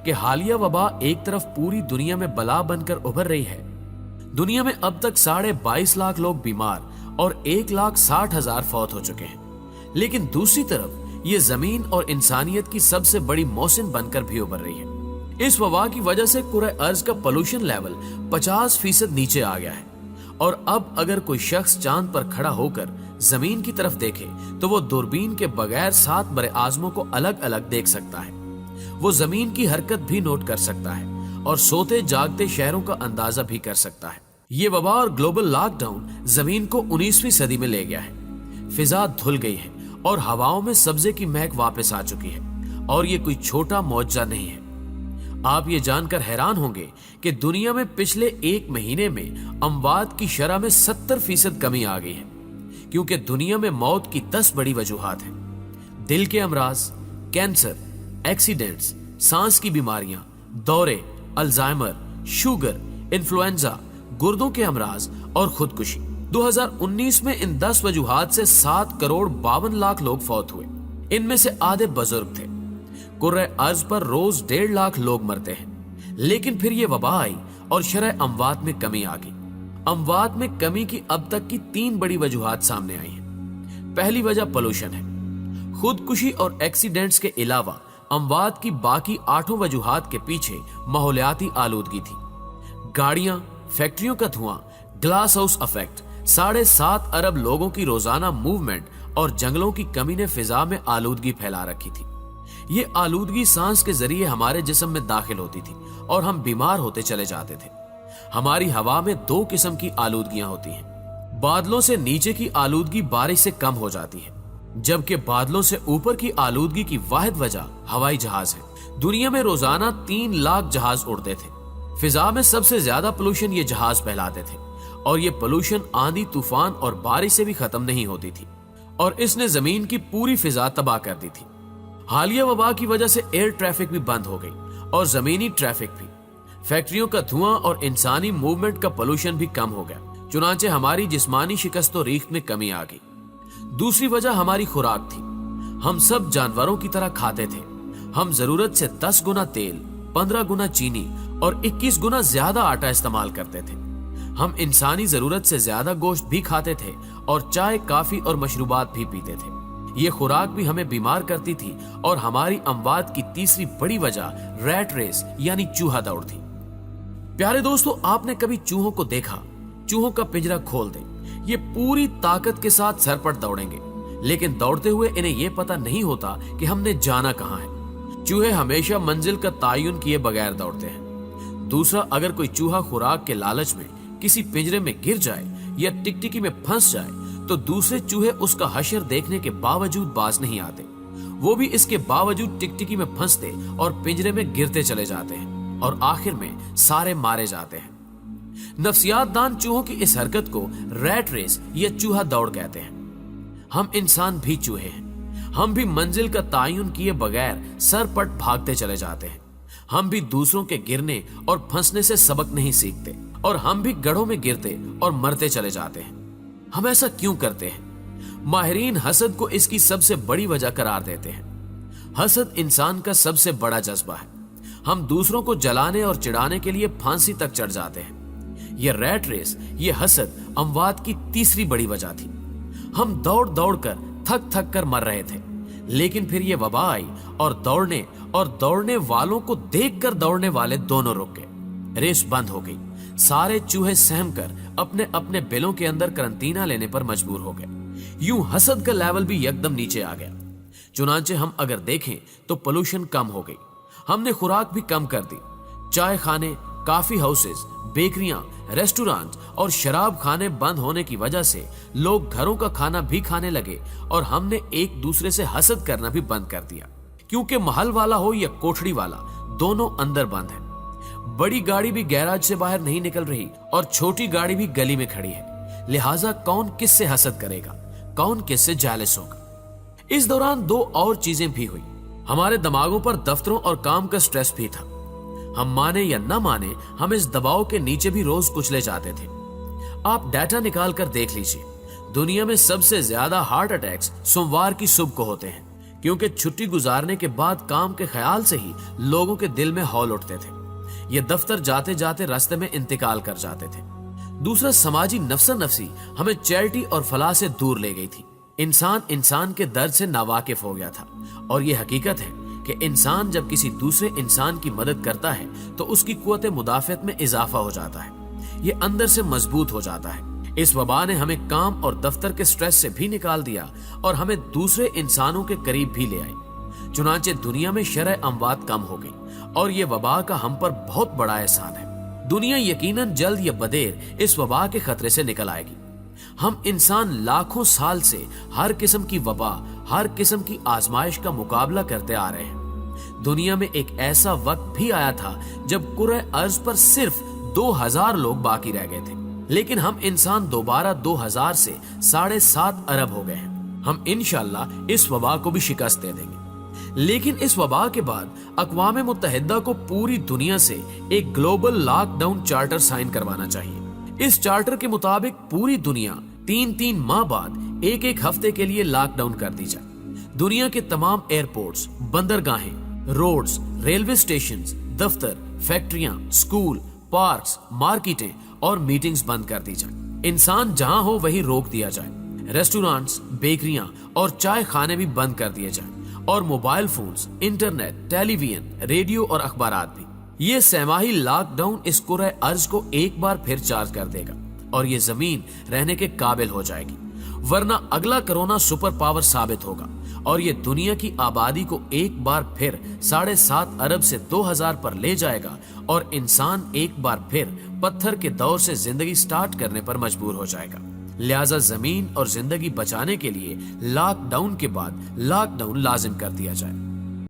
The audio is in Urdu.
کہ حالیہ وبا ایک طرف پوری دنیا میں بلا بن کر ابھر رہی ہے. دنیا میں اب تک 22.5 لاکھ لوگ بیمار اور 1,60,000 فوت ہو چکے ہیں. لیکن دوسری طرف یہ زمین اور انسانیت کی سب سے بڑی موسم بن کر بھی ابھر رہی ہے. اس وبا کی وجہ سے کرۂ ارض کا پولوشن لیول 50% نیچے آ گیا ہے. اور اب اگر کوئی شخص چاند پر کھڑا ہو کر زمین کی طرف دیکھے تو وہ دوربین کے بغیر 7 بر اعظموں کو الگ الگ دیکھ سکتا ہے. وہ زمین کی حرکت بھی نوٹ کر سکتا ہے اور سوتے جاگتے شہروں کا اندازہ بھی کر سکتا ہے. یہ وبا اور گلوبل لاک ڈاؤن زمین کو 19ویں صدی میں لے گیا ہے. فضا دھل گئی ہے اور ہواؤں میں سبزے کی مہک واپس آ چکی ہے. اور یہ کوئی چھوٹا معجزہ نہیں ہے. آپ یہ جان کر حیران ہوں گے کہ دنیا میں پچھلے 1 مہینے میں اموات کی شرح میں 70% کمی آ گئی ہے. کیونکہ دنیا میں موت کی 10 بڑی وجوہات ہیں. دل کے امراض، کینسر، ایکسیڈنٹس، سانس کی بیماریاں، دورے، الزائمر، شوگر، انفلوئنزا، گردوں کے امراض اور خودکشی. 2019 میں ان 10 وجوہات سے 7,52,00,000 لوگ فوت ہوئے. ان میں سے آدھے بزرگ تھے. کرۂ ارض پر روز 1.5 لاکھ لوگ مرتے ہیں. لیکن پھر یہ وبا آئی اور شرح اموات میں کمی آ گئی. اموات میں کمی کی اب تک کی 3 بڑی وجوہات سامنے آئی ہیں. پہلی وجہ پولوشن ہے. خودکشی اور ایکسیڈنٹس کے علاوہ اموات کی باقی 8 وجوہات کے پیچھے ماحولیاتی آلودگی تھی. گاڑیاں، فیکٹریوں کا دھواں، گلاس ہاؤس ایفیکٹ، 7.5 ارب لوگوں کی روزانہ موومنٹ اور جنگلوں کی کمی نے فضا میں آلودگی پھیلا رکھی تھی. یہ آلودگی سانس کے ذریعے ہمارے جسم میں داخل ہوتی تھی اور ہم بیمار ہوتے چلے جاتے تھے. ہماری ہوا میں 2 قسم کی آلودگیاں ہوتی ہیں. بادلوں سے نیچے کی آلودگی بارش سے کم ہو جاتی ہے، جبکہ بادلوں سے اوپر کی آلودگی کی واحد وجہ ہوائی جہاز ہے. دنیا میں روزانہ 3 لاکھ جہاز اڑتے تھے. فضا میں سب سے زیادہ پولوشن یہ جہاز پھیلاتے تھے اور یہ پولوشن آندھی، طوفان اور بارش سے بھی ختم نہیں ہوتی تھی اور اس نے زمین کی پوری فضا تباہ کر دی تھی. حالیہ وبا کی وجہ سے ایئر ٹریفک بھی بند ہو گئی اور زمینی ٹریفک بھی. فیکٹریوں کا دھواں اور انسانی موومنٹ کا پولوشن بھی کم ہو گیا. چنانچہ ہماری جسمانی شکست و ریخت میں کمی آ گئی. دوسری وجہ ہماری خوراک تھی. ہم سب جانوروں کی طرح کھاتے تھے. ہم ضرورت سے 10 گنا تیل، 15 گنا چینی اور 21 گنا زیادہ آٹا استعمال کرتے تھے. ہم انسانی ضرورت سے زیادہ گوشت بھی کھاتے تھے اور چائے، کافی اور مشروبات بھی پیتے تھے. یہ خوراک بھی ہمیں بیمار کرتی تھی اور ہماری اموات کی تیسری بڑی وجہ ریٹ ریس یعنی چوہا دوڑ تھی. پیارے دوستو، آپ نے کبھی چوہوں کو دیکھا؟ چوہوں کا پنجرا کھول دیں، یہ پوری طاقت کے ساتھ سر پر دوڑیں گے، لیکن دوڑتے ہوئے انہیں یہ پتا نہیں ہوتا کہ ہم نے جانا کہاں ہے. چوہے ہمیشہ منزل کا تعین کیے بغیر دوڑتے ہیں. دوسرا، اگر کوئی چوہا خوراک کے لالچ میں کسی پنجرے میں گر جائے یا ٹکٹکی میں پھنس جائے تو دوسرے چوہے اس کا حشر دیکھنے کے باوجود باز نہیں آتے. وہ بھی اس کے باوجود ٹکٹکی میں پھنستے اور پنجرے میں گرتے چلے جاتے ہیں اور آخر میں سارے مارے جاتے ہیں. نفسیات دان چوہوں کی اس حرکت کو ریٹ ریس یا چوہا دوڑ کہتے ہیں. ہم انسان بھی چوہے ہیں. ہم بھی منزل کا تعین کیے بغیر سر پٹ بھاگتے چلے جاتے ہیں. ہم بھی دوسروں کے گرنے اور پھنسنے سے سبق نہیں سیکھتے اور ہم بھی گڑھوں میں گرتے اور مرتے چلے جاتے ہیں. ہم ایسا کیوں کرتے ہیں؟ ماہرین حسد کو اس کی سب سے بڑی وجہ قرار دیتے ہیں. حسد انسان کا سب سے بڑا جذبہ ہے. ہم دوسروں کو جلانے اور چڑھانے کے لیے پھانسی تک چڑھ جاتے ہیں. یہ ریٹ ریس، یہ حسد اموات کی تیسری بڑی وجہ تھی. ہم دوڑ دوڑ کر تھک تھک کر مر رہے تھے، لیکن پھر یہ وبا آئی اور دوڑنے والوں کو دیکھ کر دوڑنے والے دونوں رک گئے. ریس بند ہو گئی. سارے چوہے سہم کر اپنے اپنے بلوں کے اندر کرنٹینہ لینے پر مجبور ہو گئے. یوں حسد کا لیول بھی یکدم نیچے آ گیا. چنانچہ ہم اگر دیکھیں تو پولوشن کم ہو گئی. ہم نے خوراک بھی کم کر دی. چائے خانے، کافی ہاؤسز، بیکریاں، ریسٹورانٹ اور شراب خانے بند ہونے کی وجہ سے لوگ گھروں کا کھانا بھی کھانے لگے اور ہم نے ایک دوسرے سے حسد کرنا بھی بند کر دیا. کیونکہ محل والا ہو یا کوٹھڑی والا، دونوں اندر بند ہیں. بڑی گاڑی بھی گیراج سے باہر نہیں نکل رہی اور چھوٹی گاڑی بھی گلی میں کھڑی ہے. لہٰذا کون کس سے حسد کرے گا؟ کون کس سے جالس ہوگا؟ اس دوران 2 اور چیزیں بھی ہوئی. ہمارے دماغوں پر دفتروں اور کام کا سٹریس بھی تھا. ہم مانے یا نہ مانے، ہم اس دباؤ کے نیچے بھی روز کچلے جاتے تھے. آپ ڈیٹا نکال کر دیکھ لیجیے. دنیا میں سب سے زیادہ ہارٹ اٹیکس سوموار کی صبح کو ہوتے ہیں. کیونکہ چھٹی گزارنے کے بعد کام کے خیال سے ہی لوگوں کے دل میں ہول اٹھتے تھے. یہ دفتر جاتے جاتے راستے میں انتقال کر جاتے تھے. دوسرا سماجی نفسا نفسی ہمیں چیریٹی اور فلاح سے دور لے گئی تھی. انسان کے درد سے ناواقف ہو گیا تھا. اور یہ حقیقت ہے کہ انسان جب کسی دوسرے انسان کی مدد کرتا ہے تو اس کی قوت مدافعت میں اضافہ ہو جاتا ہے. یہ اندر سے مضبوط ہو جاتا ہے. اس وبا نے ہمیں کام اور دفتر کے سٹریس سے بھی نکال دیا اور ہمیں دوسرے انسانوں کے قریب بھی لے آئی. چنانچہ دنیا میں شرح اموات کم ہو گئی اور یہ وبا کا ہم پر بہت بڑا احسان ہے. دنیا یقیناً جلد یا بدیر اس وبا کے خطرے سے نکل آئے گی. ہم انسان لاکھوں سال سے ہر قسم کی وبا، ہر قسم کی آزمائش کا مقابلہ کرتے آ رہے ہیں. دنیا میں ایک ایسا وقت بھی آیا تھا جب کرۂ ارض پر صرف 2000 لوگ باقی رہ گئے تھے، لیکن ہم انسان دوبارہ 2000 سے 7.5 ارب ہو گئے ہیں. ہم انشاءاللہ اس وبا کو بھی شکست دے دیں گے. لیکن اس وبا کے بعد اقوام متحدہ کو پوری دنیا سے ایک global lockdown charter sign کروانا چاہیے. اس چارٹر کے مطابق پوری دنیا 3 ماہ بعد ایک ہفتے کے لیے لاک ڈاؤن کر دی جائے. دنیا کے تمام ایئرپورٹس، بندرگاہیں، روڈز، ریلوے اسٹیشنز، دفتر، فیکٹریاں، سکول، پارکس، مارکیٹیں اور میٹنگز بند کر دی جائیں. انسان جہاں ہو وہیں روک دیا جائے. ریسٹورانٹس، بیکریاں اور چائے خانے بھی بند کر دیے جائیں اور موبائل فونز، انٹرنیٹ، ٹیلی ویژن، ریڈیو اور اخبارات بھی. یہ سہ-ماہی لاک ڈاؤن اس کرۂ ارض کو ایک بار پھر چارج کر دے گا اور یہ زمین رہنے کے قابل ہو جائے گی. ورنہ اگلا کرونا سپر پاور ثابت ہوگا اور یہ دنیا کی آبادی کو ایک بار پھر 7.5 ارب سے 2000 پر لے جائے گا اور انسان ایک بار پھر پتھر کے دور سے زندگی سٹارٹ کرنے پر مجبور ہو جائے گا. لہذا زمین اور زندگی بچانے کے لیے لاک ڈاؤن کے بعد لاک ڈاؤن لازم کر دیا جائے.